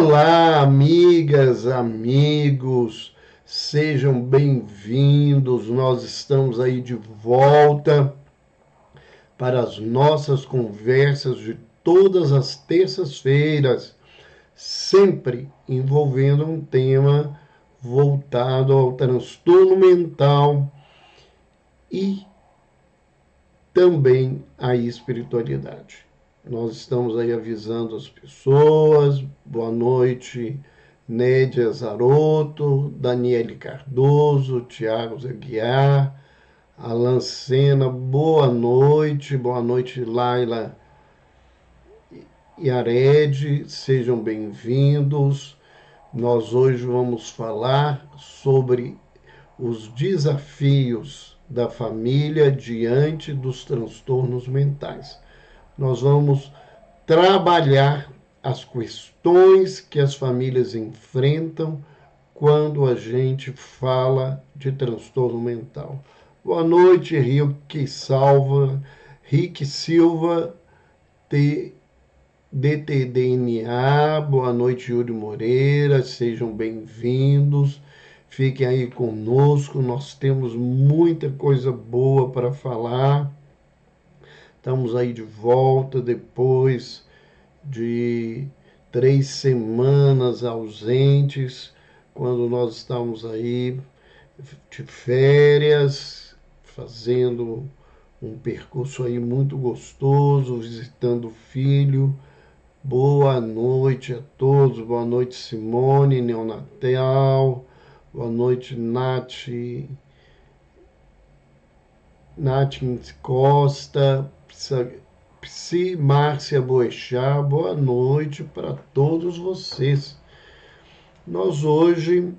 Olá, amigas, amigos, sejam bem-vindos. Nós estamos aí de volta para as nossas conversas de todas as terças-feiras, sempre envolvendo um tema voltado ao transtorno mental e também à espiritualidade. Nós estamos aí avisando as pessoas. Boa noite, Nédia Zaroto, Daniele Cardoso, Tiago Aguiar, Alan Sena, boa noite, Laila e Ared, sejam bem-vindos. Nós hoje vamos falar sobre os desafios da família diante dos transtornos mentais. Nós vamos trabalhar as questões que as famílias enfrentam quando a gente fala de transtorno mental. Boa noite, Rick Silva, DTDNA, boa noite, Yuri Moreira, sejam bem-vindos, fiquem aí conosco, nós temos muita coisa boa para falar. Estamos aí de volta depois de 3 semanas ausentes, quando nós estávamos aí de férias, fazendo um percurso aí muito gostoso, visitando o filho. Boa noite a todos, boa noite Simone, Neonatal, boa noite Nath Costa, Psi Márcia Boechat, boa noite para todos vocês. Nós hoje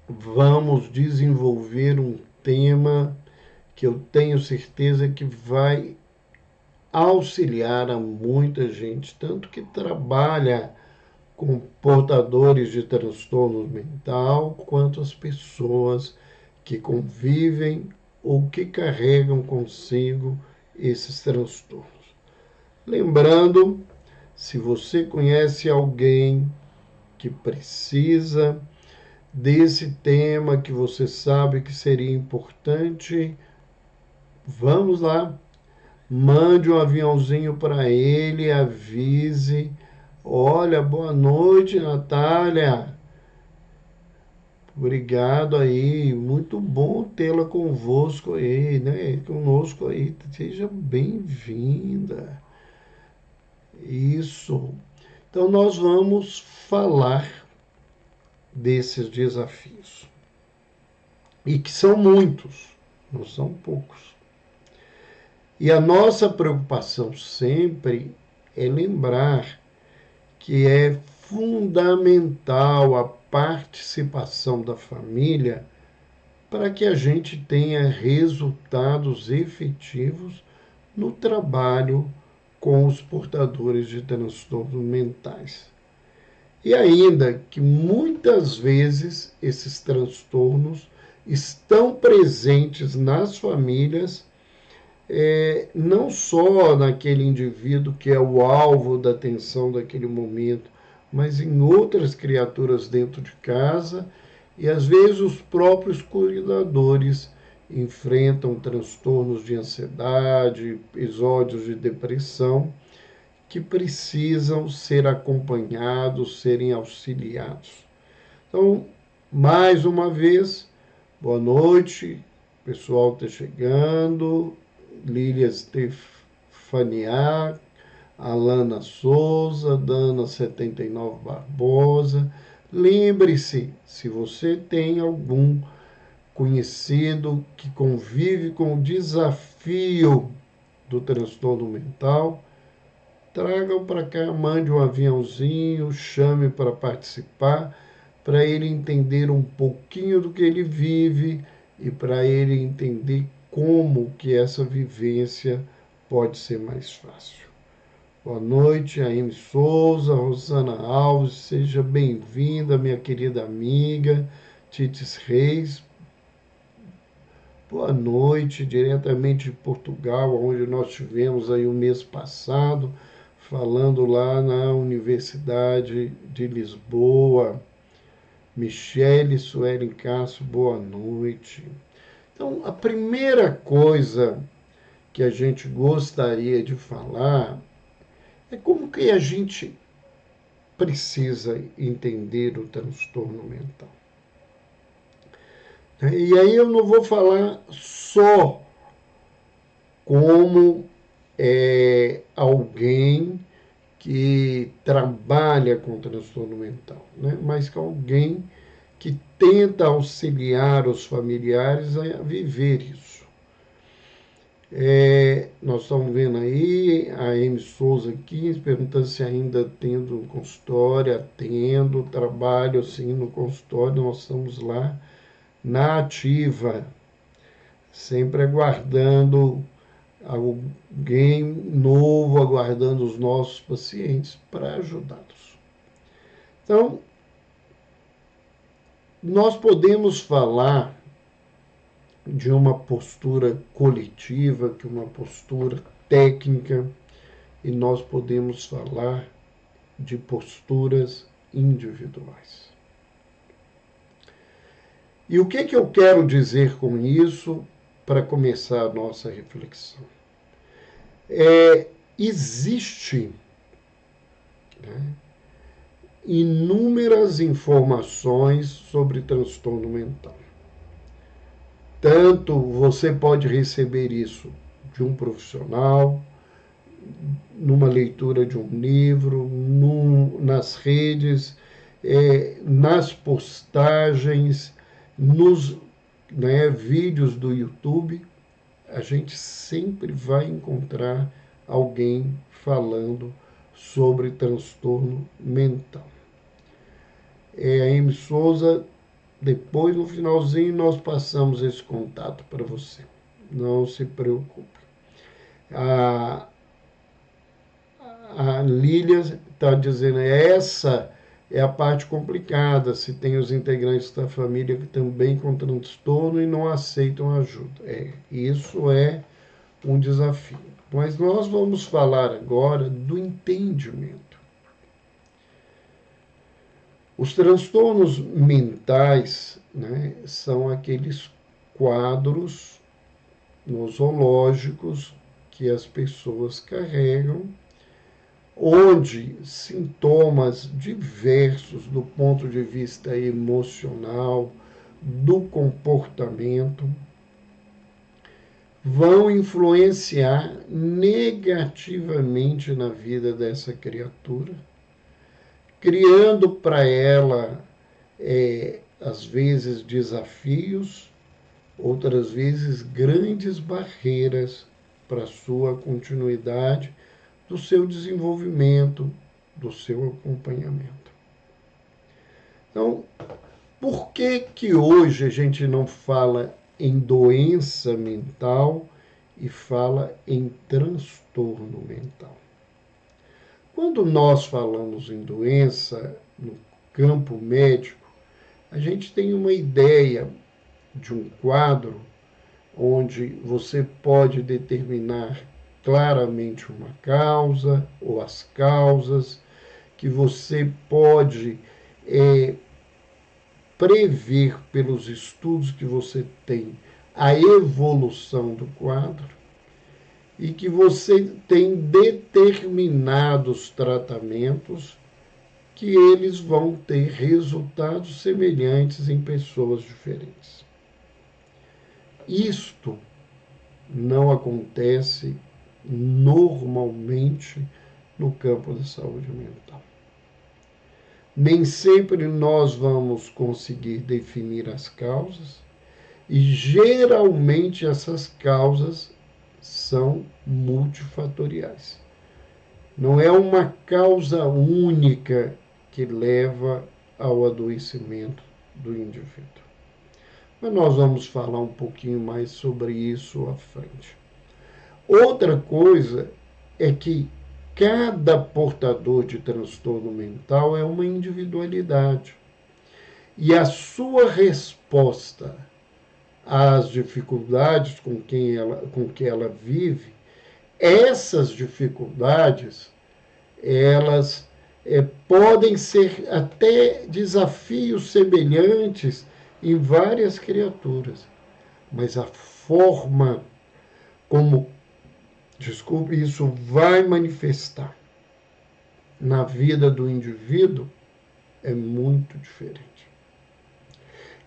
vamos desenvolver um tema que eu tenho certeza que vai auxiliar a muita gente, tanto que trabalha com portadores de transtorno mental, quanto as pessoas que convivem ou que carregam consigo esses transtornos. Lembrando, se você conhece alguém que precisa desse tema, que você sabe que seria importante, vamos lá, mande um aviãozinho para ele, avise. Olha, boa noite, Natália. Obrigado aí, muito bom tê-la convosco aí, né? Conosco aí, seja bem-vinda. Isso. Então nós vamos falar desses desafios. E que são muitos, não são poucos. E a nossa preocupação sempre é lembrar que é fundamental a participação da família para que a gente tenha resultados efetivos no trabalho com os portadores de transtornos mentais. E ainda que muitas vezes esses transtornos estão presentes nas famílias, não só naquele indivíduo que é o alvo da atenção daquele momento, mas em outras criaturas dentro de casa, e às vezes os próprios cuidadores enfrentam transtornos de ansiedade, episódios de depressão, que precisam ser acompanhados, serem auxiliados. Então, mais uma vez, boa noite, o pessoal está chegando, Lília Stefania, Alana Souza, Dana 79 Barbosa. Lembre-se, se você tem algum conhecido que convive com o desafio do transtorno mental, tragam para cá, mande um aviãozinho, chame para participar, para ele entender um pouquinho do que ele vive e para ele entender como que essa vivência pode ser mais fácil. Boa noite, Aime Souza, Rosana Alves, seja bem-vinda, minha querida amiga, Tites Reis. Boa noite, diretamente de Portugal, onde nós tivemos aí o mês passado, falando lá na Universidade de Lisboa. Michele Suelen Castro, boa noite. Então, a primeira coisa que a gente gostaria de falar é como que a gente precisa entender o transtorno mental. E aí eu não vou falar só como alguém que trabalha com transtorno mental, né? Mas que alguém que tenta auxiliar os familiares a viver isso. Nós estamos vendo aí a Amy Souza aqui, perguntando se ainda tendo consultório, atendo, trabalho sim no consultório, nós estamos lá na ativa, sempre aguardando alguém novo, aguardando os nossos pacientes para ajudá-los. Então, nós podemos falar de uma postura coletiva, que uma postura técnica, e nós podemos falar de posturas individuais. E o que eu quero dizer com isso para começar a nossa reflexão? Existe, né, inúmeras informações sobre transtorno mental. Tanto você pode receber isso de um profissional, numa leitura de um livro, nas redes, nas postagens, nos vídeos do YouTube, a gente sempre vai encontrar alguém falando sobre transtorno mental. A Amy Souza, depois no finalzinho nós passamos esse contato para você. Não se preocupe. A Lília está dizendo, essa é a parte complicada, se tem os integrantes da família que também com transtorno e não aceitam ajuda. Isso é um desafio. Mas nós vamos falar agora do entendimento. Os transtornos mentais, né, são aqueles quadros nosológicos que as pessoas carregam, onde sintomas diversos do ponto de vista emocional, do comportamento, vão influenciar negativamente na vida dessa criatura, criando para ela, às vezes, desafios, outras vezes, grandes barreiras para a sua continuidade, do seu desenvolvimento, do seu acompanhamento. Então, por que hoje a gente não fala em doença mental e fala em transtorno mental? Quando nós falamos em doença no campo médico, a gente tem uma ideia de um quadro onde você pode determinar claramente uma causa ou as causas, que você pode prever pelos estudos que você tem a evolução do quadro e que você tem determinados tratamentos que eles vão ter resultados semelhantes em pessoas diferentes. Isto não acontece normalmente no campo da saúde mental. Nem sempre nós vamos conseguir definir as causas e geralmente essas causas são multifatoriais. Não é uma causa única que leva ao adoecimento do indivíduo. Mas nós vamos falar um pouquinho mais sobre isso à frente. Outra coisa é que cada portador de transtorno mental é uma individualidade. E a sua resposta às dificuldades com que ela vive, essas dificuldades, elas podem ser até desafios semelhantes em várias criaturas, mas a forma como, desculpe, isso vai manifestar na vida do indivíduo é muito diferente.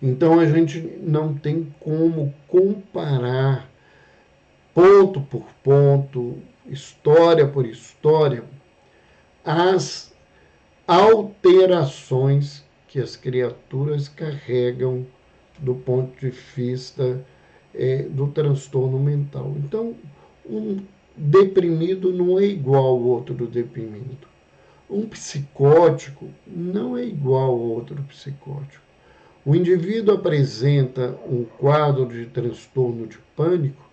Então a gente não tem como comparar ponto por ponto, história por história, as alterações que as criaturas carregam do ponto de vista do transtorno mental. Então, um deprimido não é igual ao outro deprimido. Um psicótico não é igual ao outro psicótico. O indivíduo apresenta um quadro de transtorno de pânico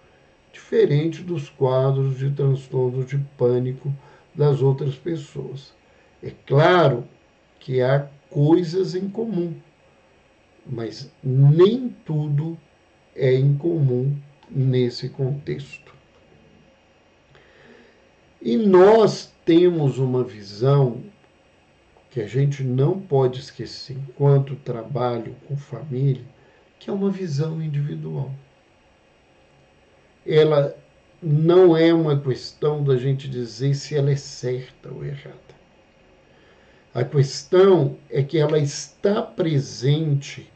diferente dos quadros de transtorno de pânico das outras pessoas. É claro que há coisas em comum, mas nem tudo é incomum nesse contexto. E nós temos uma visão que a gente não pode esquecer enquanto trabalho com família, que é uma visão individual. Ela não é uma questão da gente dizer se ela é certa ou errada. A questão é que ela está presente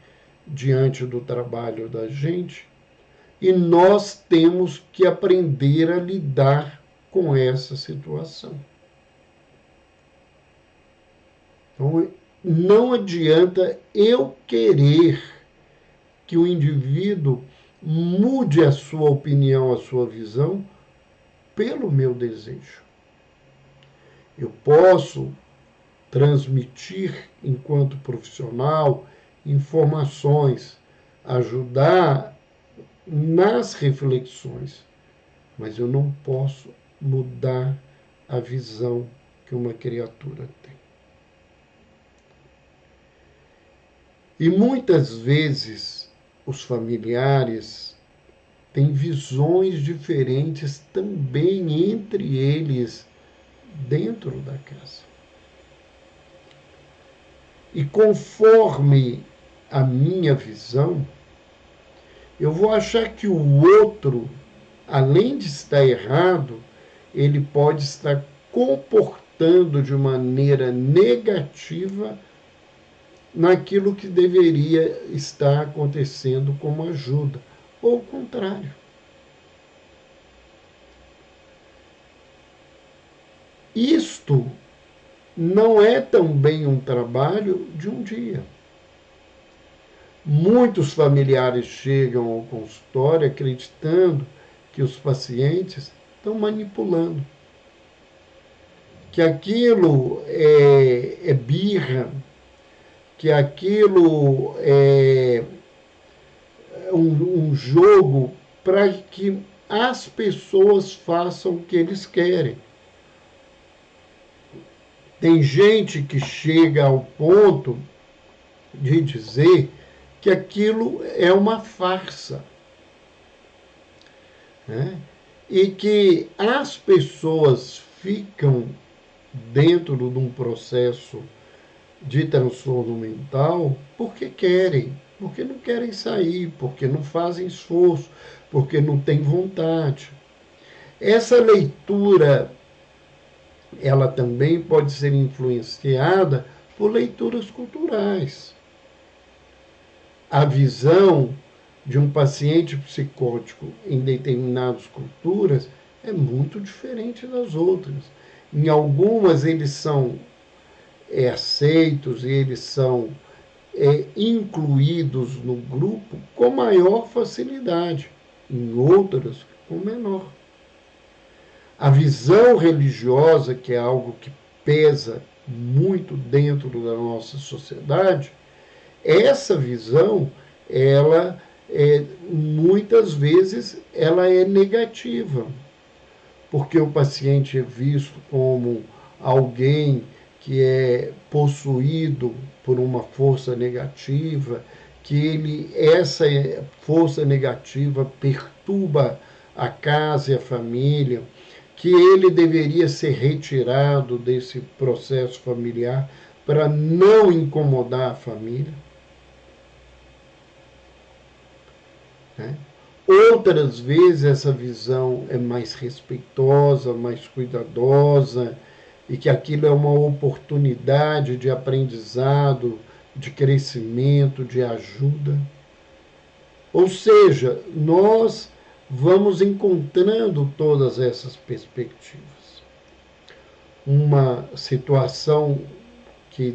diante do trabalho da gente e nós temos que aprender a lidar com essa situação. Então, não adianta eu querer que o indivíduo mude a sua opinião, a sua visão, pelo meu desejo. Eu posso transmitir, enquanto profissional, informações, ajudar nas reflexões, mas eu não posso mudar a visão que uma criatura tem. E muitas vezes os familiares têm visões diferentes também entre eles dentro da casa. E conforme a minha visão, eu vou achar que o outro, além de estar errado, ele pode estar comportando de maneira negativa naquilo que deveria estar acontecendo como ajuda, ou o contrário. Isto não é também um trabalho de um dia. Muitos familiares chegam ao consultório acreditando que os pacientes estão manipulando, que aquilo é birra, que aquilo é um jogo para que as pessoas façam o que eles querem. Tem gente que chega ao ponto de dizer que aquilo é uma farsa, né? E que as pessoas ficam dentro de um processo de transtorno mental porque querem, porque não querem sair, porque não fazem esforço, porque não têm vontade. Essa leitura, ela também pode ser influenciada por leituras culturais. A visão de um paciente psicótico em determinadas culturas é muito diferente das outras. Em algumas eles são aceitos e eles são incluídos no grupo com maior facilidade, em outras com menor. A visão religiosa, que é algo que pesa muito dentro da nossa sociedade, essa visão, ela muitas vezes ela é negativa, porque o paciente é visto como alguém que é possuído por uma força negativa, que essa força negativa perturba a casa e a família, que ele deveria ser retirado desse processo familiar para não incomodar a família, né? Outras vezes essa visão é mais respeitosa, mais cuidadosa, e que aquilo é uma oportunidade de aprendizado, de crescimento, de ajuda. Ou seja, nós vamos encontrando todas essas perspectivas. Uma situação que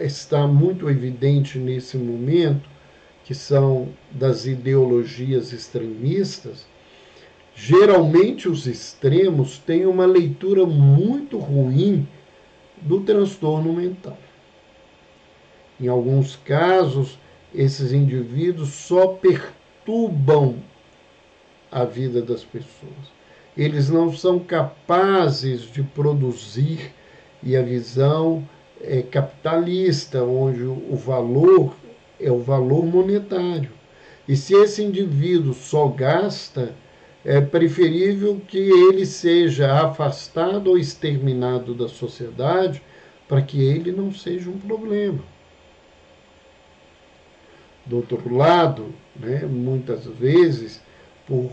está muito evidente nesse momento, que são das ideologias extremistas. Geralmente os extremos têm uma leitura muito ruim do transtorno mental. Em alguns casos, esses indivíduos só perturbam a vida das pessoas. Eles não são capazes de produzir, e a visão é capitalista, onde o valor é o valor monetário. E se esse indivíduo só gasta, é preferível que ele seja afastado ou exterminado da sociedade para que ele não seja um problema. Do outro lado, né, muitas vezes, por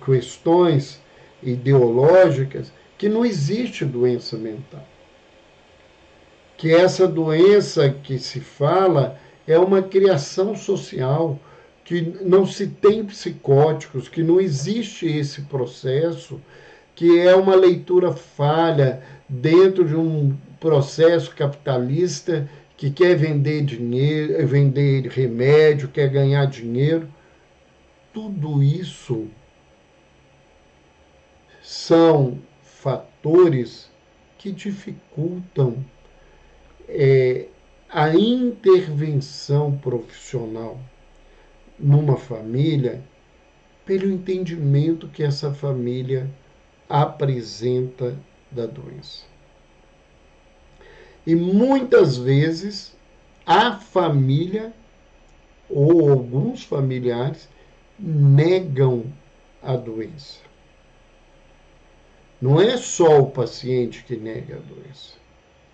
questões ideológicas, que não existe doença mental. Que essa doença que se fala é uma criação social, que não se tem psicóticos, que não existe esse processo, que é uma leitura falha dentro de um processo capitalista que quer vender dinheiro, vender remédio, quer ganhar dinheiro. Tudo isso são fatores que dificultam a intervenção profissional numa família pelo entendimento que essa família apresenta da doença. E muitas vezes a família ou alguns familiares negam a doença. Não é só o paciente que nega a doença.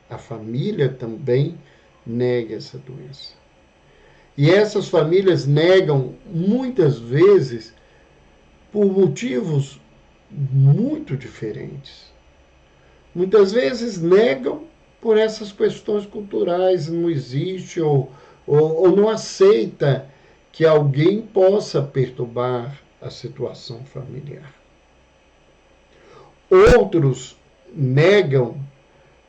A família também nega essa doença. E essas famílias negam muitas vezes por motivos muito diferentes. Muitas vezes negam por essas questões culturais, não existe ou não aceita que alguém possa perturbar a situação familiar. Outros negam,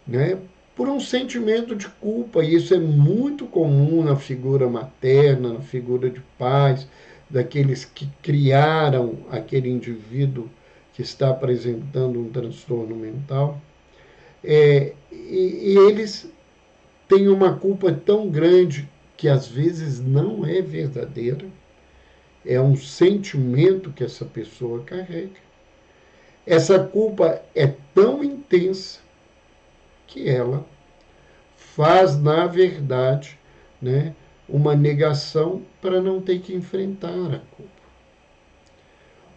né, por um sentimento de culpa, e isso é muito comum na figura materna, na figura de pais, daqueles que criaram aquele indivíduo que está apresentando um transtorno mental. E eles têm uma culpa tão grande que às vezes não é verdadeira, é um sentimento que essa pessoa carrega. Essa culpa é tão intensa que ela faz, na verdade, né, uma negação para não ter que enfrentar a culpa.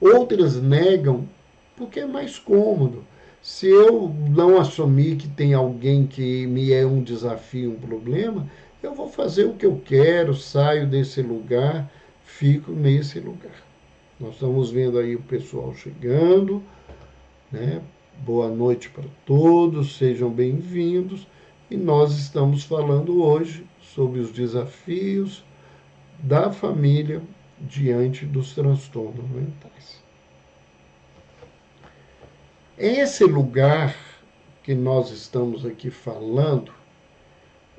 Outras negam porque é mais cômodo. Se eu não assumir que tem alguém que me é um desafio, um problema, eu vou fazer o que eu quero, saio desse lugar, fico nesse lugar. Nós estamos vendo aí o pessoal chegando, né? Boa noite para todos, sejam bem-vindos. E nós estamos falando hoje sobre os desafios da família diante dos transtornos mentais. Esse lugar que nós estamos aqui falando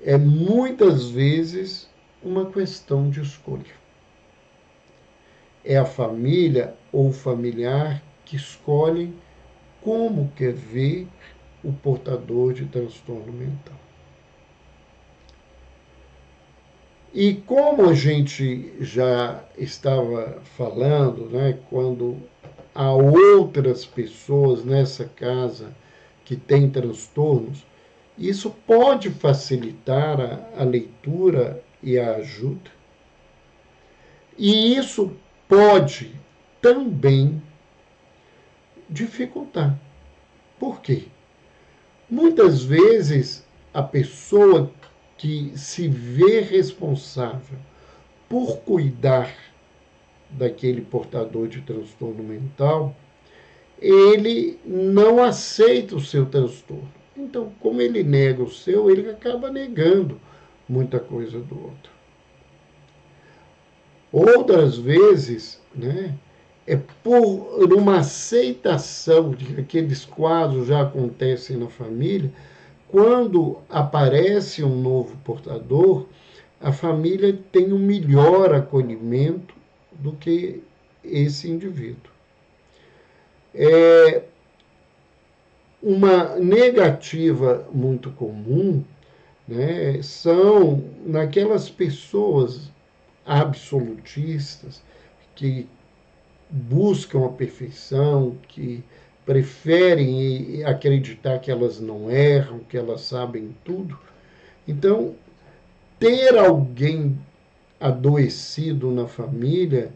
é muitas vezes uma questão de escolha. É a família ou o familiar que escolhem como quer ver o portador de transtorno mental. E como a gente já estava falando, né, quando há outras pessoas nessa casa que têm transtornos, isso pode facilitar a leitura e a ajuda. E isso pode também dificultar. Por quê? Muitas vezes a pessoa que se vê responsável por cuidar daquele portador de transtorno mental, ele não aceita o seu transtorno. Então, como ele nega o seu, ele acaba negando muita coisa do outro. Outras vezes, né, é por uma aceitação de que aqueles quadros já acontecem na família, quando aparece um novo portador, a família tem um melhor acolhimento do que esse indivíduo. Uma negativa muito comum, né, são naquelas pessoas absolutistas que buscam a perfeição, que preferem acreditar que elas não erram, que elas sabem tudo. Então, ter alguém adoecido na família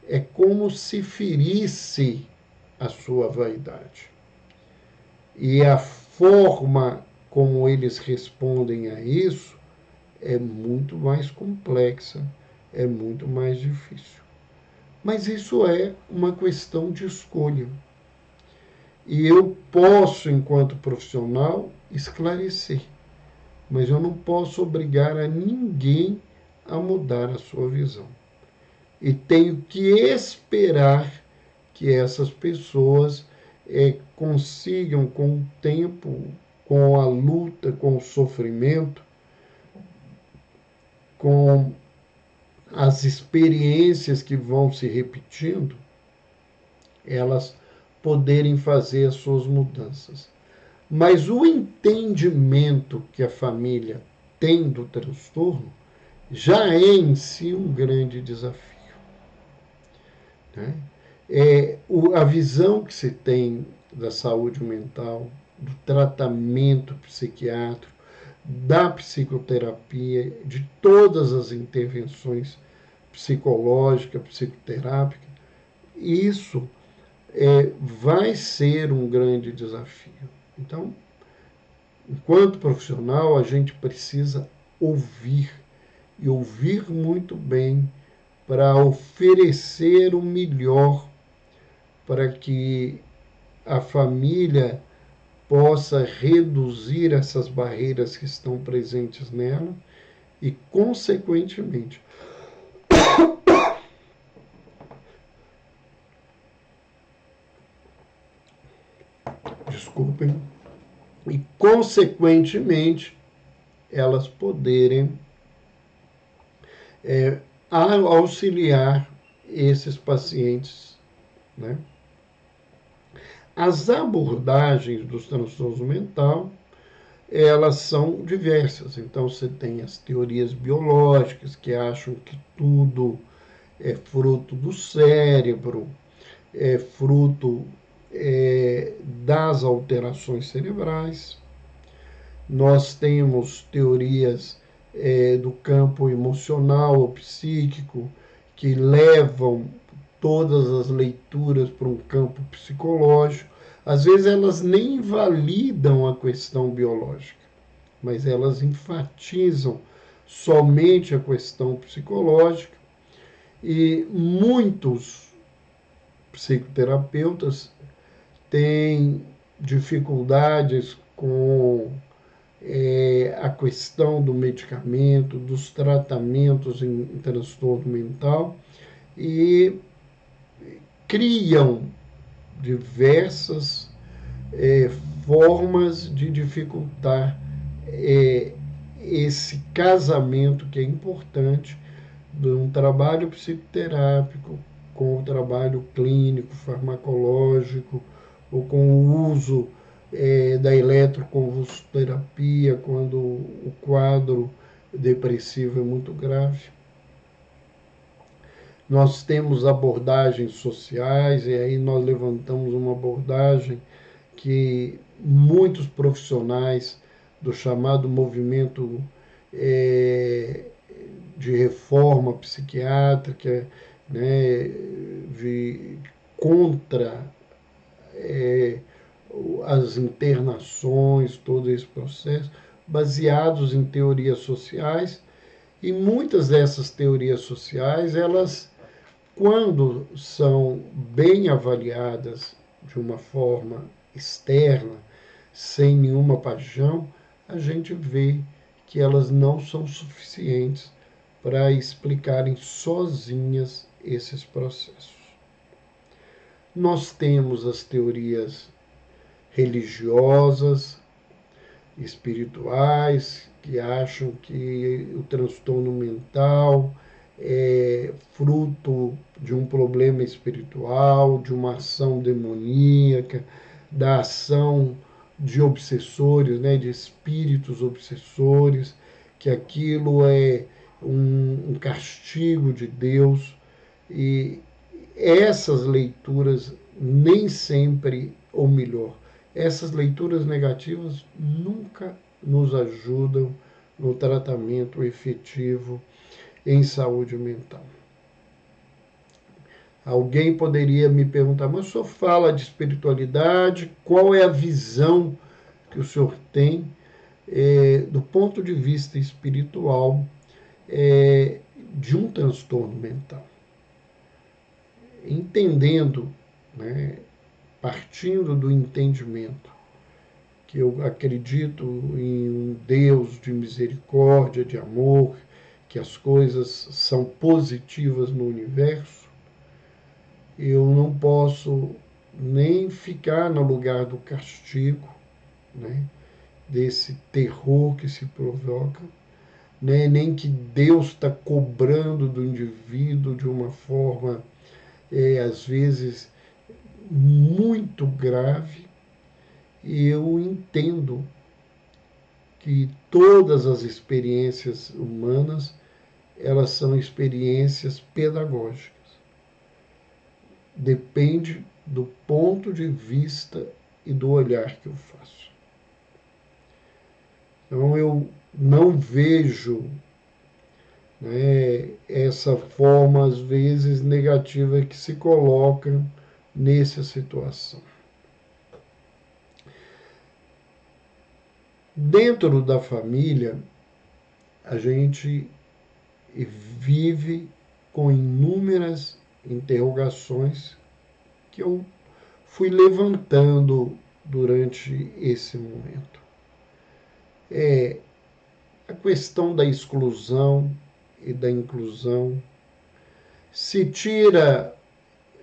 é como se ferisse a sua vaidade. E a forma como eles respondem a isso é muito mais complexa, é muito mais difícil. Mas isso é uma questão de escolha. E eu posso, enquanto profissional, esclarecer, mas eu não posso obrigar a ninguém a mudar a sua visão. E tenho que esperar que essas pessoas consigam, com o tempo, com a luta, com o sofrimento, com as experiências que vão se repetindo, elas poderem fazer as suas mudanças. Mas o entendimento que a família tem do transtorno já é em si um grande desafio. Né? A visão que se tem da saúde mental, do tratamento psiquiátrico, da psicoterapia, de todas as intervenções psicológicas, psicoterápicas, isso vai ser um grande desafio. Então, enquanto profissional, a gente precisa ouvir, e ouvir muito bem, para oferecer o melhor para que a família possa reduzir essas barreiras que estão presentes nela e, consequentemente, desculpem, e consequentemente elas poderem auxiliar esses pacientes, né? As abordagens dos transtornos mental, elas são diversas. Então, você tem as teorias biológicas, que acham que tudo é fruto do cérebro, é fruto das alterações cerebrais. Nós temos teorias do campo emocional ou psíquico, que levam todas as leituras para um campo psicológico. Às vezes elas nem invalidam a questão biológica, mas elas enfatizam somente a questão psicológica, e muitos psicoterapeutas têm dificuldades com a questão do medicamento, dos tratamentos em transtorno mental, e criam diversas formas de dificultar esse casamento que é importante de um trabalho psicoterápico com o trabalho clínico, farmacológico, ou com o uso da eletroconvulsoterapia quando o quadro depressivo é muito grave. Nós temos abordagens sociais, e aí nós levantamos uma abordagem que muitos profissionais do chamado movimento de reforma psiquiátrica, né, contra as internações, todo esse processo, baseados em teorias sociais, e muitas dessas teorias sociais, elas, quando são bem avaliadas de uma forma externa, sem nenhuma paixão, a gente vê que elas não são suficientes para explicarem sozinhas esses processos. Nós temos as teorias religiosas, espirituais, que acham que o transtorno mental é fruto de um problema espiritual, de uma ação demoníaca, da ação de obsessores, né, de espíritos obsessores, que aquilo é um castigo de Deus. E essas leituras nem sempre, ou melhor, essas leituras negativas nunca nos ajudam no tratamento efetivo em saúde mental. Alguém poderia me perguntar, mas o senhor fala de espiritualidade, qual é a visão que o senhor tem do ponto de vista espiritual de um transtorno mental? Entendendo, né, partindo do entendimento que eu acredito em um Deus de misericórdia, de amor, que as coisas são positivas no universo, eu não posso nem ficar no lugar do castigo, né, desse terror que se provoca, né, nem que Deus está cobrando do indivíduo de uma forma, às vezes, muito grave. E eu entendo que todas as experiências humanas, elas são experiências pedagógicas. Depende do ponto de vista e do olhar que eu faço. Então eu não vejo, né, essa forma, às vezes, negativa que se coloca nessa situação. Dentro da família, a gente vive com inúmeras interrogações que eu fui levantando durante esse momento. A questão da exclusão e da inclusão, se tira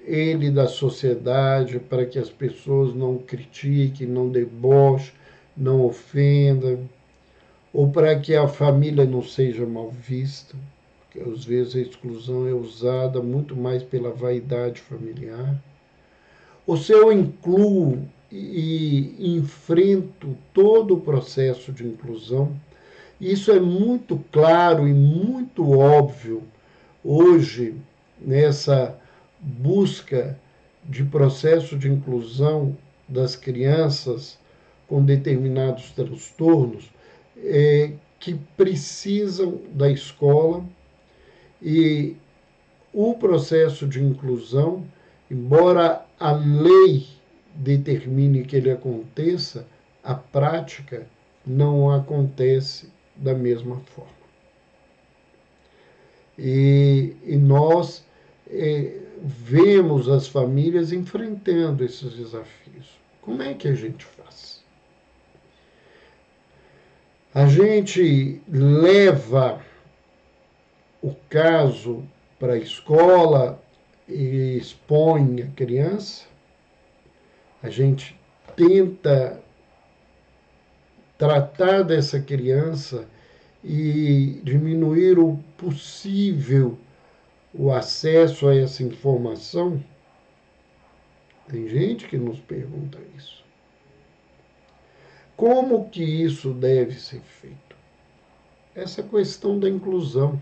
ele da sociedade para que as pessoas não critiquem, não debochem, não ofendam, ou para que a família não seja mal vista, porque às vezes a exclusão é usada muito mais pela vaidade familiar. Ou se eu incluo e enfrento todo o processo de inclusão, isso é muito claro e muito óbvio hoje nessa busca de processo de inclusão das crianças com determinados transtornos que precisam da escola, e o processo de inclusão, embora a lei determine que ele aconteça, a prática não acontece da mesma forma. E nós vemos as famílias enfrentando esses desafios. Como é que a gente faz? A gente leva o caso para a escola e expõe a criança, a gente tenta tratar dessa criança e diminuir o possível o acesso a essa informação. Tem gente que nos pergunta isso. Como que isso deve ser feito? Essa questão da inclusão.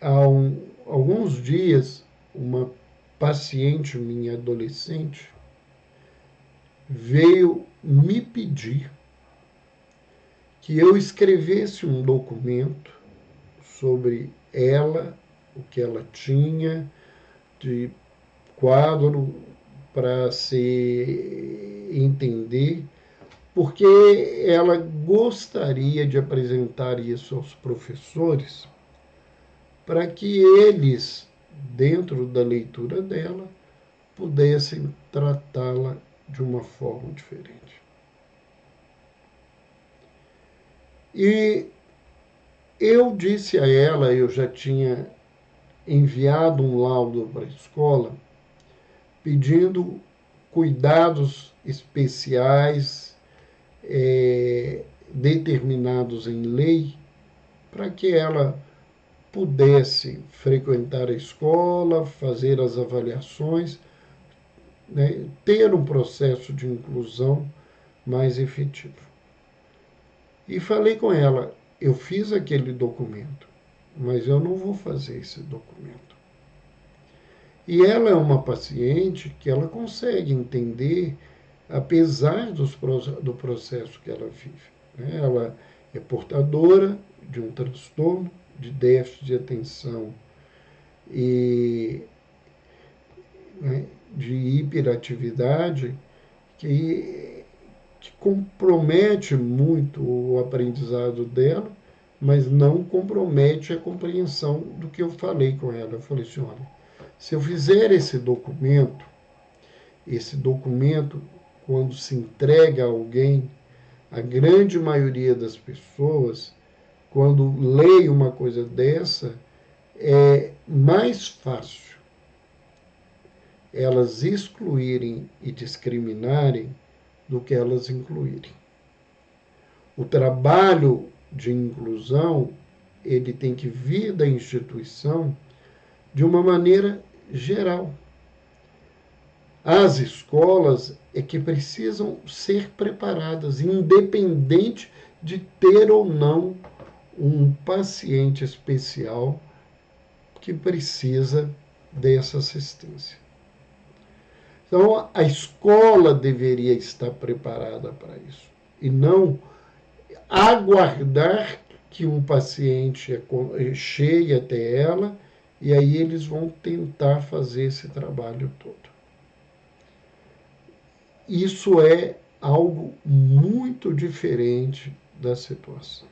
Há alguns dias, uma paciente minha adolescente veio me pedir que eu escrevesse um documento sobre ela, o que ela tinha de quadro para se entender, porque ela gostaria de apresentar isso aos professores, para que eles, dentro da leitura dela, pudessem tratá-la de uma forma diferente. E eu disse a ela, eu já tinha enviado um laudo para a escola, pedindo cuidados especiais determinados em lei para que ela pudesse frequentar a escola, fazer as avaliações, né, ter um processo de inclusão mais efetivo. E falei com ela, eu fiz aquele documento, mas eu não vou fazer esse documento. E ela é uma paciente que ela consegue entender, apesar do processo que ela vive. Né? Ela é portadora de um transtorno de déficit de atenção e, né, de hiperatividade que compromete muito o aprendizado dela, mas não compromete a compreensão do que eu falei com ela. Eu falei assim, olha, se eu fizer esse documento, quando se entrega a alguém, a grande maioria das pessoas, quando leem uma coisa dessa, é mais fácil elas excluírem e discriminarem do que elas incluírem. O trabalho de inclusão, ele tem que vir da instituição de uma maneira geral. As escolas é que precisam ser preparadas, independente de ter ou não um paciente especial que precisa dessa assistência. Então, a escola deveria estar preparada para isso e não aguardar que um paciente chegue até ela e aí eles vão tentar fazer esse trabalho todo. Isso é algo muito diferente da situação.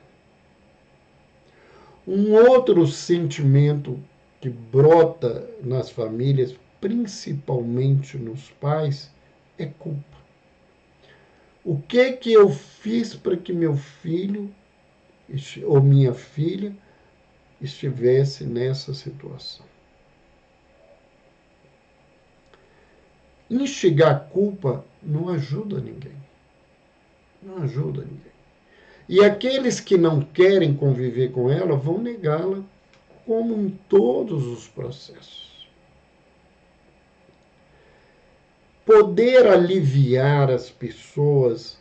Um outro sentimento que brota nas famílias, principalmente nos pais, é culpa. O que eu fiz para que meu filho ou minha filha estivesse nessa situação? Instigar a culpa não ajuda ninguém. Não ajuda ninguém. E aqueles que não querem conviver com ela vão negá-la, como em todos os processos. Poder aliviar as pessoas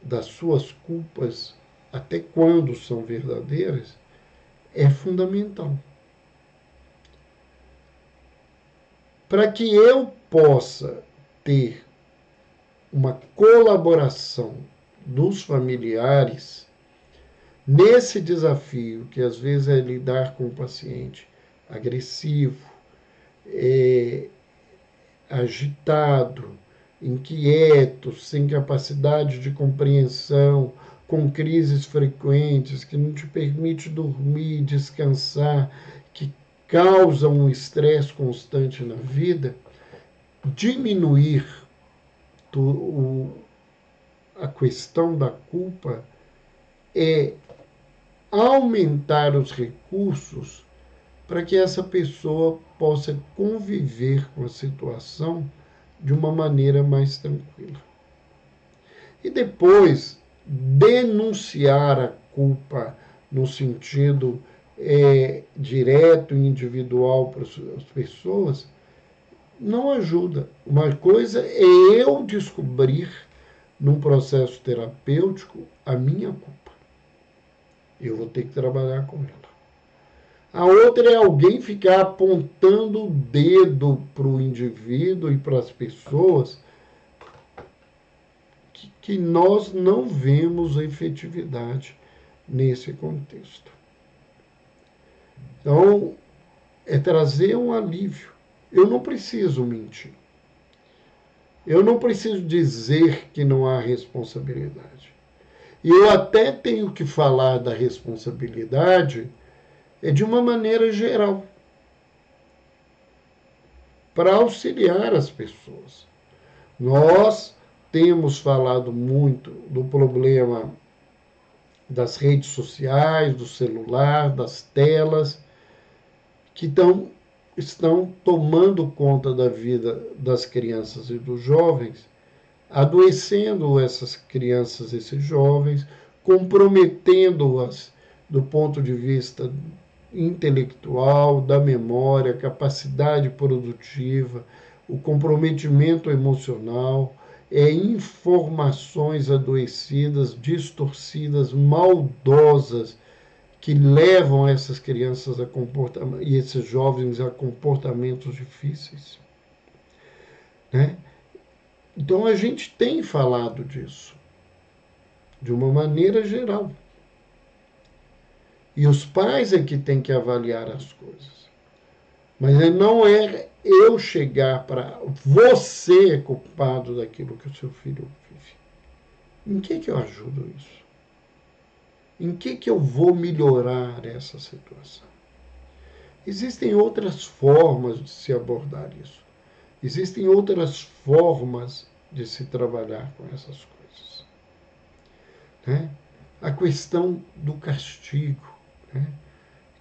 das suas culpas, até quando são verdadeiras, é fundamental. Para que eu possa ter uma colaboração dos familiares nesse desafio, que às vezes é lidar com um paciente agressivo, agitado, inquieto, sem capacidade de compreensão, com crises frequentes, que não te permite dormir, descansar, que causam um estresse constante na vida, diminuir a questão da culpa é aumentar os recursos para que essa pessoa possa conviver com a situação de uma maneira mais tranquila. E depois, denunciar a culpa no sentido direto e individual para as pessoas não ajuda. Uma coisa é eu descobrir, num processo terapêutico, a minha culpa. Eu vou ter que trabalhar com ela. A outra é alguém ficar apontando o dedo para o indivíduo e para as pessoas que nós não vemos a efetividade nesse contexto. Então, é trazer um alívio. Eu não preciso mentir. Eu não preciso dizer que não há responsabilidade. E eu até tenho que falar da responsabilidade de uma maneira geral, para auxiliar as pessoas. Nós temos falado muito do problema das redes sociais, do celular, das telas, que estão tomando conta da vida das crianças e dos jovens, adoecendo essas crianças, esses jovens, comprometendo-as do ponto de vista intelectual, da memória, capacidade produtiva, o comprometimento emocional, informações adoecidas, distorcidas, maldosas, que levam essas crianças a comportamentos e esses jovens a comportamentos difíceis, né? Então a gente tem falado disso de uma maneira geral. E os pais é que têm que avaliar as coisas. Mas não é eu chegar para você é culpado daquilo que o seu filho vive. Em que eu ajudo isso? Em que eu vou melhorar essa situação? Existem outras formas de se abordar isso. Existem outras formas de se trabalhar com essas coisas, né? A questão do castigo, né?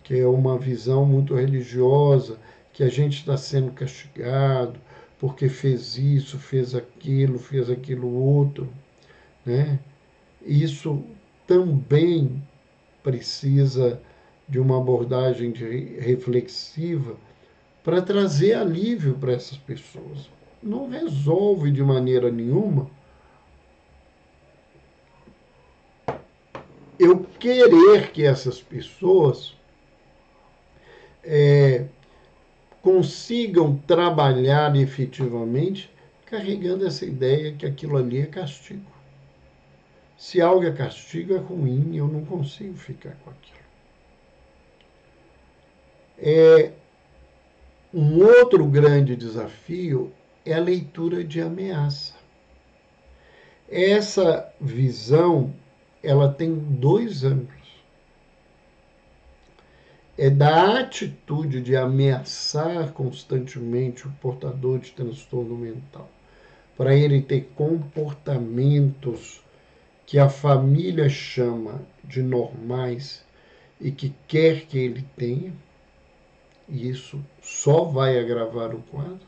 Que é uma visão muito religiosa, que a gente está sendo castigado porque fez isso, fez aquilo outro, né? Isso também precisa de uma abordagem reflexiva para trazer alívio para essas pessoas. Não resolve de maneira nenhuma eu querer que essas pessoas consigam trabalhar efetivamente carregando essa ideia que aquilo ali é castigo. Se algo é castigo, é ruim, eu não consigo ficar com aquilo. Um outro grande desafio é a leitura de ameaça. Essa visão, ela tem dois ângulos. É da atitude de ameaçar constantemente o portador de transtorno mental, para ele ter comportamentos que a família chama de normais e que quer que ele tenha, e isso só vai agravar o quadro.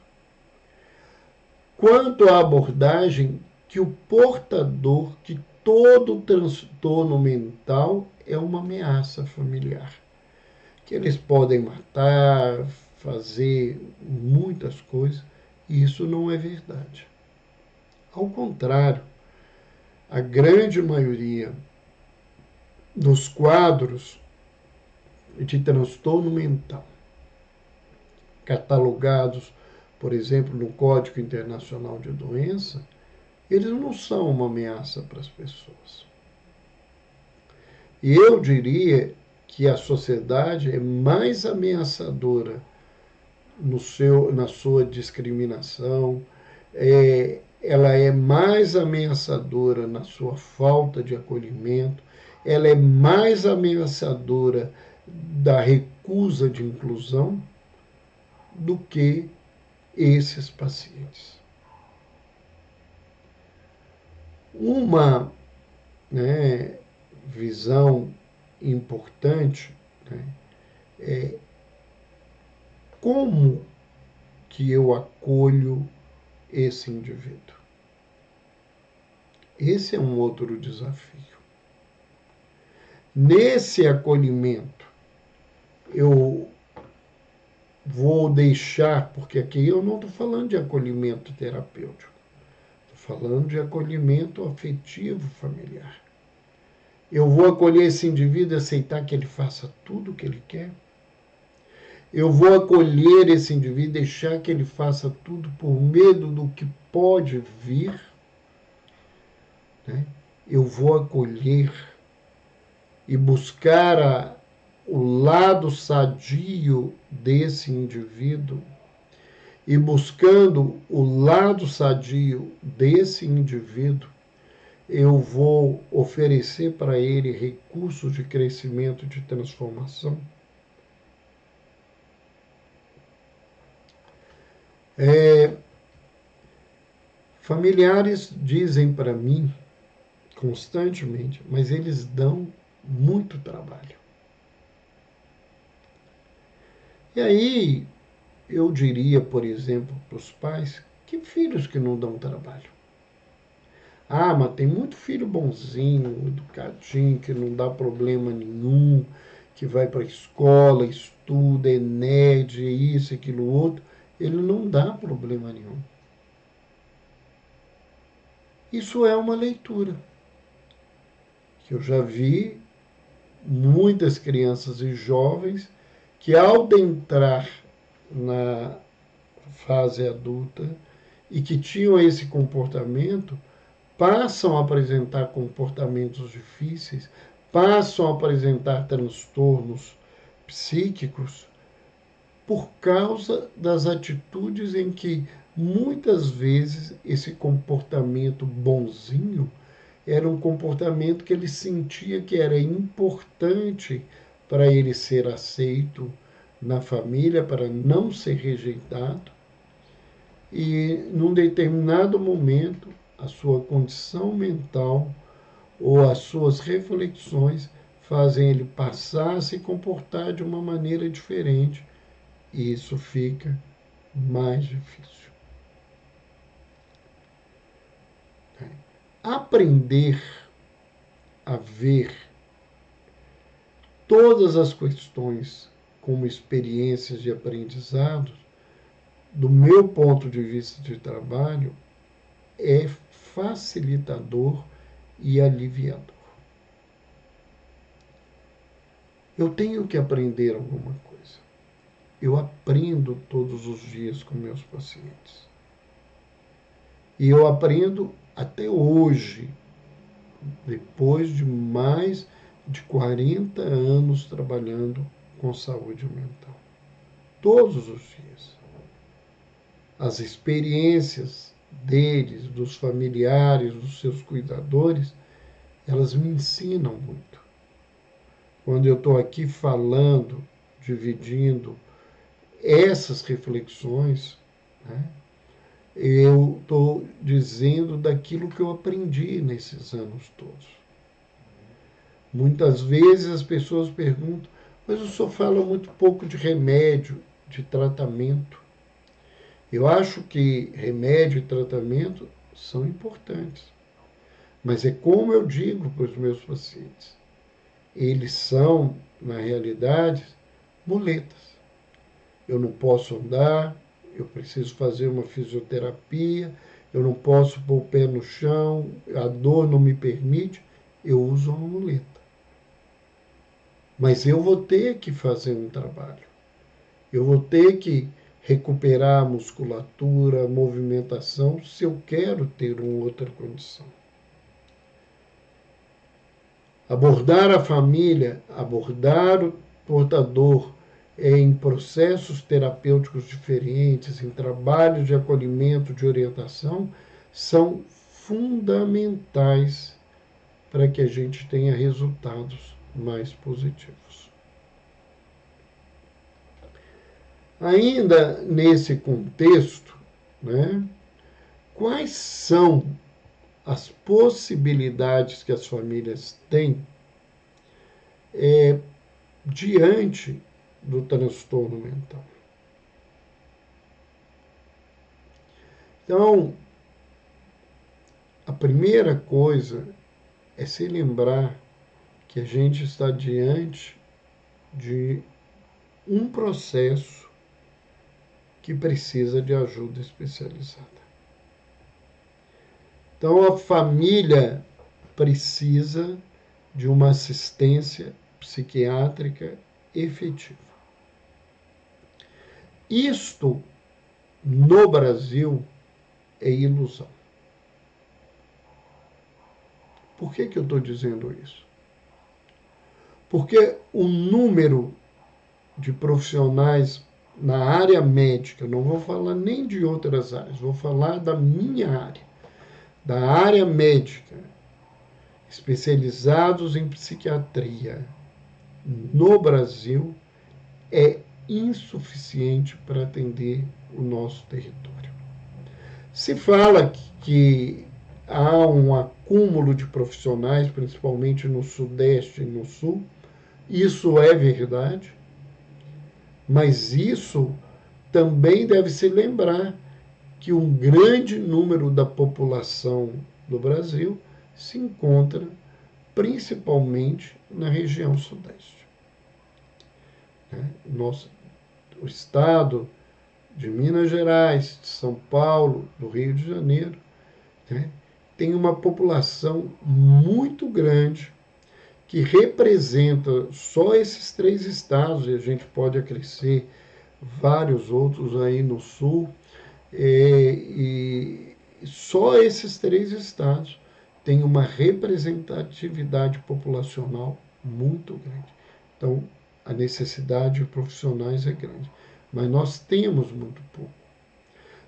Quanto à abordagem que o portador, que todo transtorno mental é uma ameaça familiar, que eles podem matar, fazer muitas coisas, e isso não é verdade. Ao contrário, a grande maioria dos quadros de transtorno mental catalogados, por exemplo, no Código Internacional de Doença, eles não são uma ameaça para as pessoas. E eu diria que a sociedade é mais ameaçadora na sua discriminação, ela é mais ameaçadora na sua falta de acolhimento, ela é mais ameaçadora da recusa de inclusão do que esses pacientes. Uma, né, visão importante, né, é como que eu acolho esse indivíduo. Esse é um outro desafio. Nesse acolhimento, eu vou deixar, porque aqui eu não estou falando de acolhimento terapêutico, estou falando de acolhimento afetivo familiar. Eu vou acolher esse indivíduo e aceitar que ele faça tudo o que ele quer? Eu vou acolher esse indivíduo e deixar que ele faça tudo por medo do que pode vir? Né? Eu vou acolher e buscar o lado sadio desse indivíduo e buscando o lado sadio desse indivíduo, eu vou oferecer para ele recursos de crescimento, de transformação. Familiares dizem para mim constantemente, mas eles dão muito trabalho. E aí eu diria, por exemplo, para os pais, que filhos que não dão trabalho? Ah, mas tem muito filho bonzinho, educadinho, que não dá problema nenhum, que vai para a escola, estuda, é nerd, é isso, aquilo, outro. Ele não dá problema nenhum. Isso é uma leitura. Que eu já vi muitas crianças e jovens que, ao entrar na fase adulta e que tinham esse comportamento, passam a apresentar comportamentos difíceis, passam a apresentar transtornos psíquicos por causa das atitudes em que muitas vezes esse comportamento bonzinho era um comportamento que ele sentia que era importante para ele ser aceito na família, para não ser rejeitado. E num determinado momento, a sua condição mental ou as suas reflexões fazem ele passar a se comportar de uma maneira diferente, e isso fica mais difícil. Aprender a ver todas as questões como experiências de aprendizado, do meu ponto de vista de trabalho, é facilitador e aliviador. Eu tenho que aprender alguma coisa. Eu aprendo todos os dias com meus pacientes. E eu aprendo até hoje, depois de mais de 40 anos trabalhando com saúde mental. Todos os dias. As experiências deles, dos familiares, dos seus cuidadores, elas me ensinam muito. Quando eu estou aqui falando, dividindo essas reflexões, né, eu estou dizendo daquilo que eu aprendi nesses anos todos. Muitas vezes as pessoas perguntam, mas o senhor fala muito pouco de remédio, de tratamento. Eu acho que remédio e tratamento são importantes. Mas é como eu digo para os meus pacientes, eles são, na realidade, muletas. Eu não posso andar, eu preciso fazer uma fisioterapia, eu não posso pôr o pé no chão, a dor não me permite, eu uso uma muleta. Mas eu vou ter que fazer um trabalho. Eu vou ter que recuperar a musculatura, a movimentação, se eu quero ter uma outra condição. Abordar a família, abordar o portador em processos terapêuticos diferentes, em trabalhos de acolhimento, de orientação, são fundamentais para que a gente tenha resultados mais positivos. Ainda nesse contexto, né, quais são as possibilidades que as famílias têm diante do transtorno mental? Então, a primeira coisa é se lembrar que a gente está diante de um processo que precisa de ajuda especializada. Então, a família precisa de uma assistência psiquiátrica efetiva. Isto, no Brasil, é ilusão. Por que eu estou dizendo isso? Porque o número de profissionais na área médica, não vou falar nem de outras áreas, vou falar da minha área, da área médica, especializados em psiquiatria no Brasil, é insuficiente para atender o nosso território. Se fala que há um acúmulo de profissionais, principalmente no Sudeste e no Sul, isso é verdade, mas isso também deve se lembrar que um grande número da população do Brasil se encontra principalmente na região Sudeste. O estado de Minas Gerais, de São Paulo, do Rio de Janeiro, né, tem uma população muito grande que representa só esses 3 estados, e a gente pode acrescer vários outros aí no sul, e só esses 3 estados têm uma representatividade populacional muito grande. Então, a necessidade de profissionais é grande, mas nós temos muito pouco.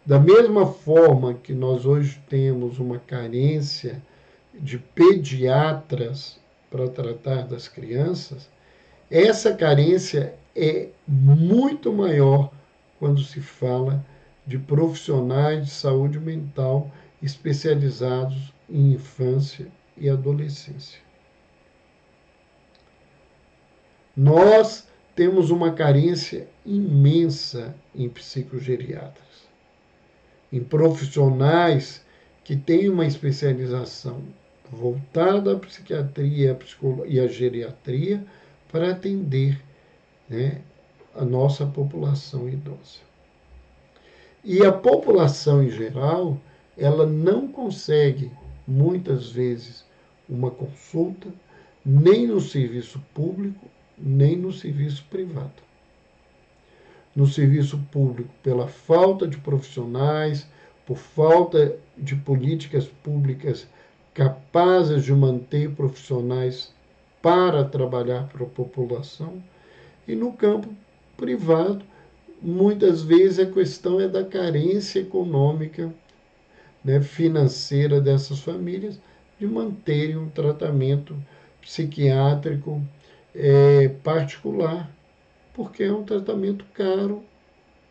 Da mesma forma que nós hoje temos uma carência de pediatras para tratar das crianças, essa carência é muito maior quando se fala de profissionais de saúde mental especializados em infância e adolescência. Nós temos uma carência imensa em psicogeriatras, em profissionais que têm uma especialização voltada à psiquiatria e à geriatria para atender, né, a nossa população idosa. E a população em geral, ela não consegue, muitas vezes, uma consulta, nem no serviço público, nem no serviço privado. No serviço público, pela falta de profissionais, por falta de políticas públicas capazes de manter profissionais para trabalhar para a população, e no campo privado, muitas vezes a questão é da carência econômica, né, financeira dessas famílias de manterem um tratamento psiquiátrico particular, porque é um tratamento caro,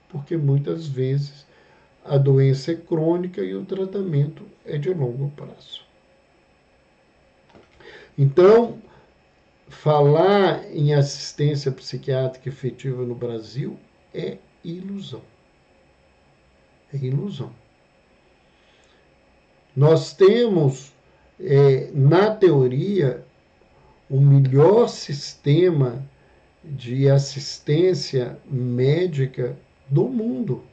porque muitas vezes a doença é crônica e o tratamento é de longo prazo. Então, falar em assistência psiquiátrica efetiva no Brasil é ilusão. É ilusão. Nós temos, na teoria, o melhor sistema de assistência médica do mundo,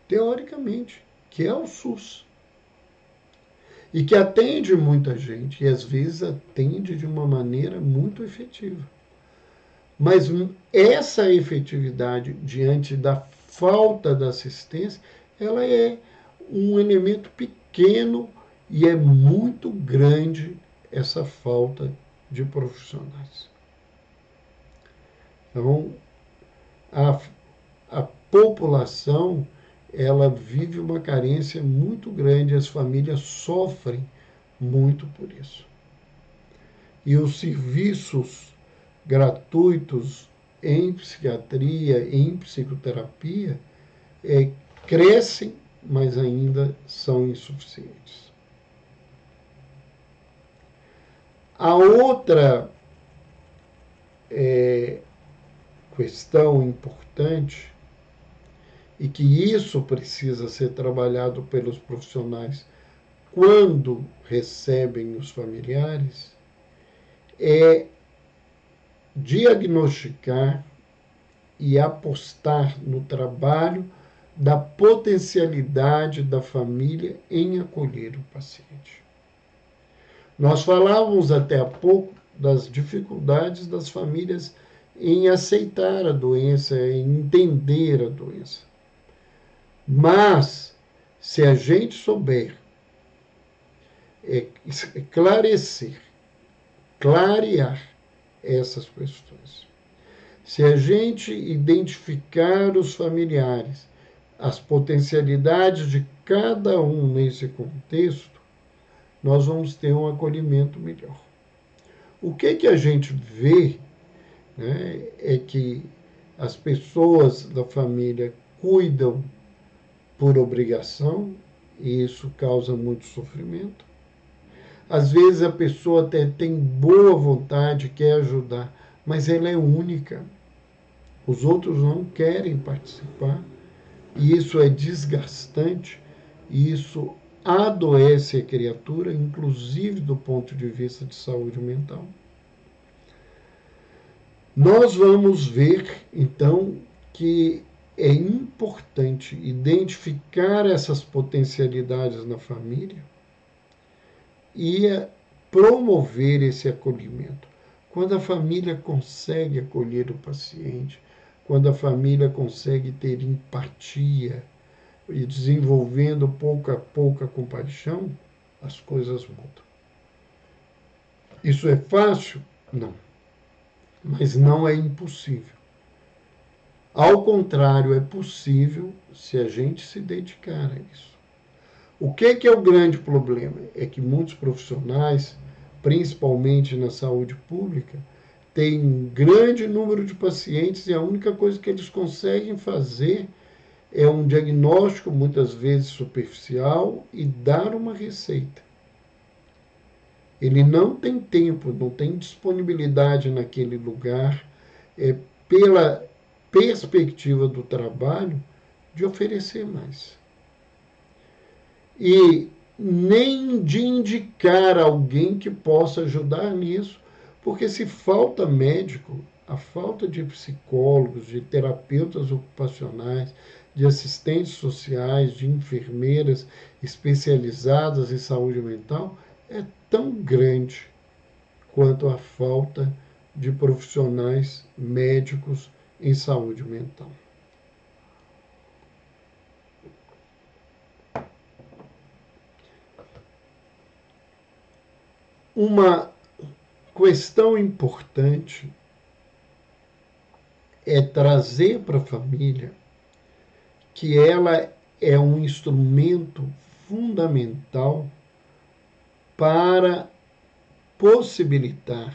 teoricamente, que é o SUS. E que atende muita gente, e às vezes atende de uma maneira muito efetiva. Mas essa efetividade diante da falta da assistência, ela é um elemento pequeno e é muito grande essa falta de profissionais. Então, a população, ela vive uma carência muito grande, as famílias sofrem muito por isso. E os serviços gratuitos em psiquiatria, em psicoterapia, crescem, mas ainda são insuficientes. A outra questão importante, e que isso precisa ser trabalhado pelos profissionais quando recebem os familiares, é diagnosticar e apostar no trabalho da potencialidade da família em acolher o paciente. Nós falávamos até há pouco das dificuldades das famílias em aceitar a doença, em entender a doença. Mas, se a gente souber esclarecer, clarear essas questões, Se a gente identificar os familiares, as potencialidades de cada um nesse contexto, nós vamos ter um acolhimento melhor. O que a gente vê, né, é que as pessoas da família cuidam por obrigação, e isso causa muito sofrimento. Às vezes a pessoa até tem boa vontade, quer ajudar, mas ela é única. Os outros não querem participar, e isso é desgastante, e isso adoece a criatura, inclusive do ponto de vista de saúde mental. Nós vamos ver, então, que é importante identificar essas potencialidades na família e promover esse acolhimento. Quando a família consegue acolher o paciente, quando a família consegue ter empatia e desenvolvendo pouco a pouco a compaixão, as coisas mudam. Isso é fácil? Não. Mas não é impossível. Ao contrário, é possível se a gente se dedicar a isso. O que é o grande problema? É que muitos profissionais, principalmente na saúde pública, têm um grande número de pacientes e a única coisa que eles conseguem fazer é um diagnóstico, muitas vezes superficial, e dar uma receita. Ele não tem tempo, não tem disponibilidade naquele lugar, pela perspectiva do trabalho, de oferecer mais. E nem de indicar alguém que possa ajudar nisso, porque se falta médico, a falta de psicólogos, de terapeutas ocupacionais, de assistentes sociais, de enfermeiras especializadas em saúde mental é tão grande quanto a falta de profissionais médicos em saúde mental. Uma questão importante é trazer para a família que ela é um instrumento fundamental para possibilitar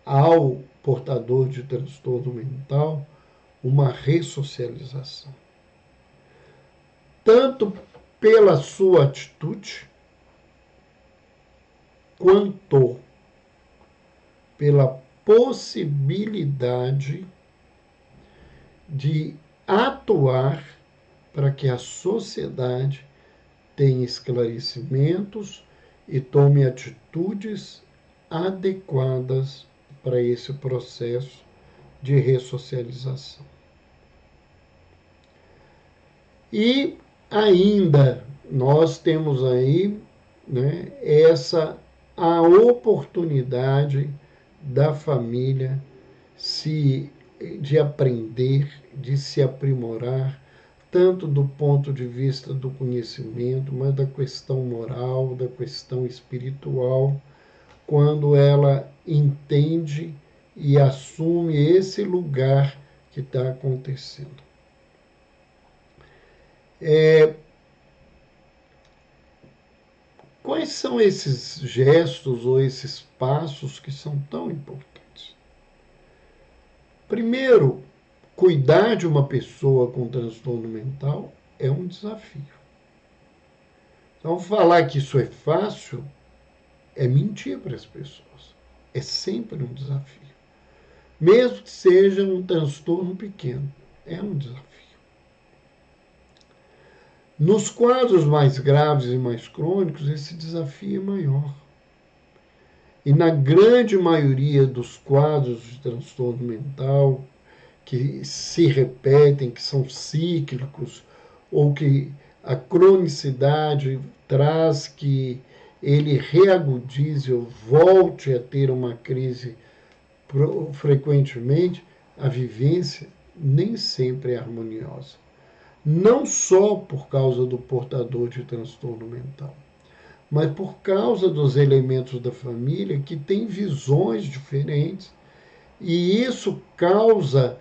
ao portador de transtorno mental uma ressocialização. Tanto pela sua atitude, quanto pela possibilidade de atuar para que a sociedade tenha esclarecimentos e tome atitudes adequadas para esse processo de ressocialização. E ainda nós temos aí, né, a oportunidade da família de aprender, de se aprimorar, tanto do ponto de vista do conhecimento, mas da questão moral, da questão espiritual, quando ela entende e assume esse lugar que está acontecendo. Quais são esses gestos ou esses passos que são tão importantes? Primeiro, cuidar de uma pessoa com transtorno mental é um desafio. Então, falar que isso é fácil é mentir para as pessoas. É sempre um desafio. Mesmo que seja um transtorno pequeno, é um desafio. Nos quadros mais graves e mais crônicos, esse desafio é maior. E na grande maioria dos quadros de transtorno mental, que se repetem, que são cíclicos, ou que a cronicidade traz que ele reagudize ou volte a ter uma crise frequentemente, a vivência nem sempre é harmoniosa. Não só por causa do portador de transtorno mental, mas por causa dos elementos da família que têm visões diferentes E isso causa